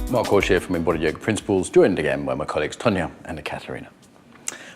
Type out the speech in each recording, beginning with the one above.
Mark Walsh here from Embodied Yoga Principles, joined again by my colleagues Tonya and Ekaterina.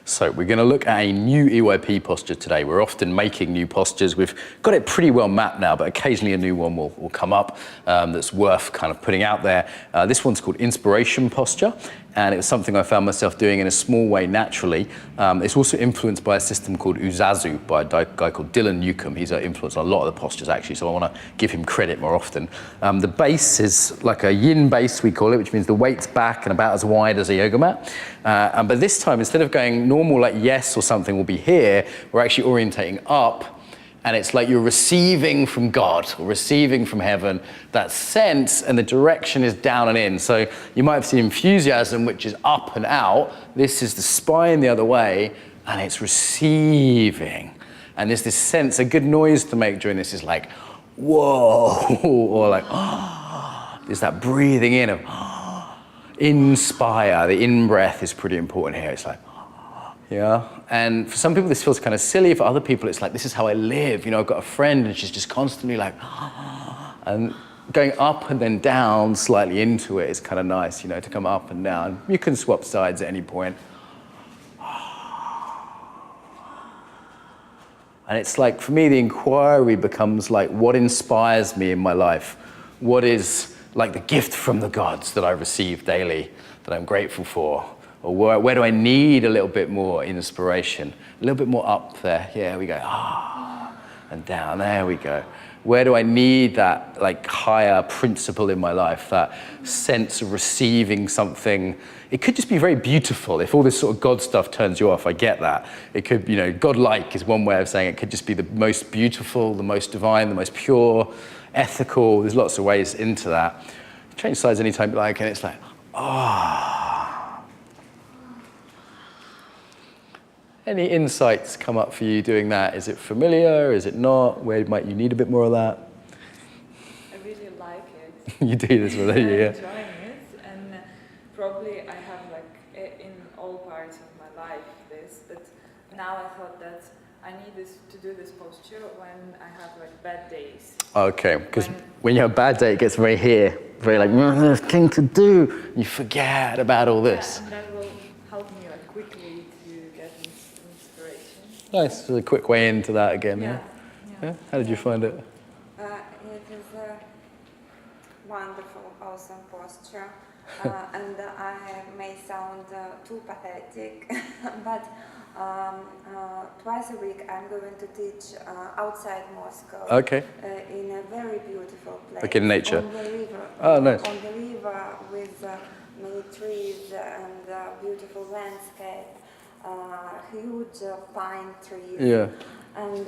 So we're going to look at a new EYP posture today. We're often making new postures. We've got it pretty well mapped now, but occasionally a new one will come up that's worth kind of putting out there. This one's called inspiration posture, and it was something I found myself doing in a small way naturally. It's also influenced by a system called Uzazu by a guy called Dylan Newcomb. He's influenced a lot of the postures actually, so I want to give him credit more often. The base is like a yin base, we call it, which means the weight's back and about as wide as a yoga mat. But this time, instead of going normal like yes or something will be here, we're actually orientating up, and it's like you're receiving from God or receiving from heaven that sense, and the direction is down and in. So you might have seen enthusiasm, which is up and out. This is the spine the other way, and it's receiving. And there's this sense, a good noise to make during this is like, whoa, or like, oh. There's that breathing in of, oh. Inspire. The in-breath is pretty important here. It's like, yeah, and for some people this feels kind of silly. For other people it's like, this is how I live. You know, I've got a friend and she's just constantly like, and going up and then down slightly into it is kind of nice, you know, to come up and down. You can swap sides at any point. And it's like, for me, the inquiry becomes like, what inspires me in my life? What is like the gift from the gods that I receive daily that I'm grateful for? Or where do I need a little bit more inspiration? A little bit more up there. Yeah, we go. Ah, and down. There we go. Where do I need that like higher principle in my life? That sense of receiving something. It could just be very beautiful. If all this sort of God stuff turns you off, I get that. It could, you know, God-like is one way of saying it. It could just be the most beautiful, the most divine, the most pure, ethical. There's lots of ways into that. Change sides anytime you like, and it's like, ah. Any insights come up for you doing that? Is it familiar? Is it not? Where might you need a bit more of that? I really like it. You do this with it, yeah. I'm enjoying it, and probably I have like in all parts of my life this, but now I thought that I need to do this posture when I have like bad days. Okay, because when you have a bad day, it gets very here, very like, there's a thing to do. You forget about all this. Yeah, and that will help me like quickly to get inspiration. Nice, so a quick way into that again, yeah? Yeah? How did you find it? It is a wonderful, awesome posture, and I may sound too pathetic, but twice a week I'm going to teach outside Moscow. Okay. In a very beautiful place. Like in nature? On the river. Oh, nice. On the river with many trees and beautiful landscape. Huge pine trees. Yeah. And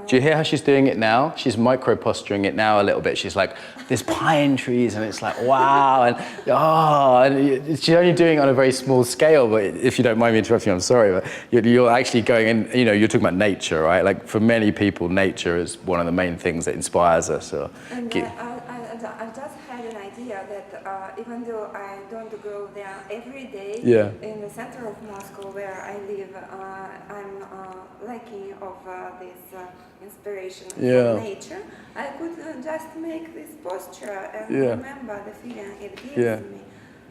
do you hear how she's doing it now? She's micro-posturing it now a little bit. She's like, there's pine trees, and it's like, wow, and oh, and she's only doing it on a very small scale, but if you don't mind me interrupting, I'm sorry, but you're actually going in, you know, you're talking about nature, right? Like for many people, nature is one of the main things that inspires us. Or I just had an idea that even though I don't go there every day, yeah. In the center of Moscow where I live, I'm lacking of this inspiration from nature. I could just make this posture and remember the feeling it gives me,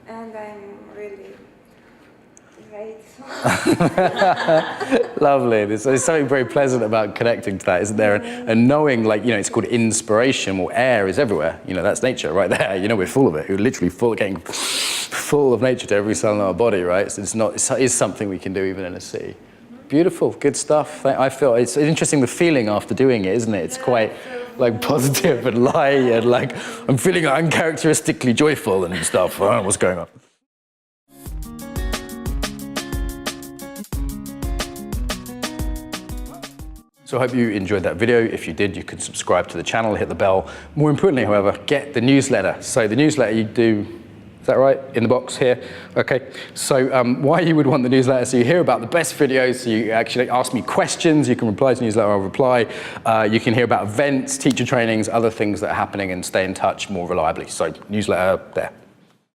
and I'm really grateful. Lovely. There's something very pleasant about connecting to that, isn't there? And knowing, like, you know, it's called inspiration. Well, air is everywhere. You know, that's nature right there. You know, we're full of it. We're literally getting full of nature to every cell in our body, right? So it is something we can do even in a city. Beautiful, good stuff. I feel it's interesting, the feeling after doing it, isn't it? It's quite like positive and light, and like I'm feeling uncharacteristically joyful and stuff. I don't know what's going on. So I hope you enjoyed that video. If you did, you can subscribe to the channel, hit the bell. More importantly, however, get the newsletter. So the newsletter you do, is that right? In the box here? Okay. So why you would want the newsletter? So you hear about the best videos, so you actually ask me questions, you can reply to the newsletter, I'll reply. You can hear about events, teacher trainings, other things that are happening, and stay in touch more reliably. So newsletter there.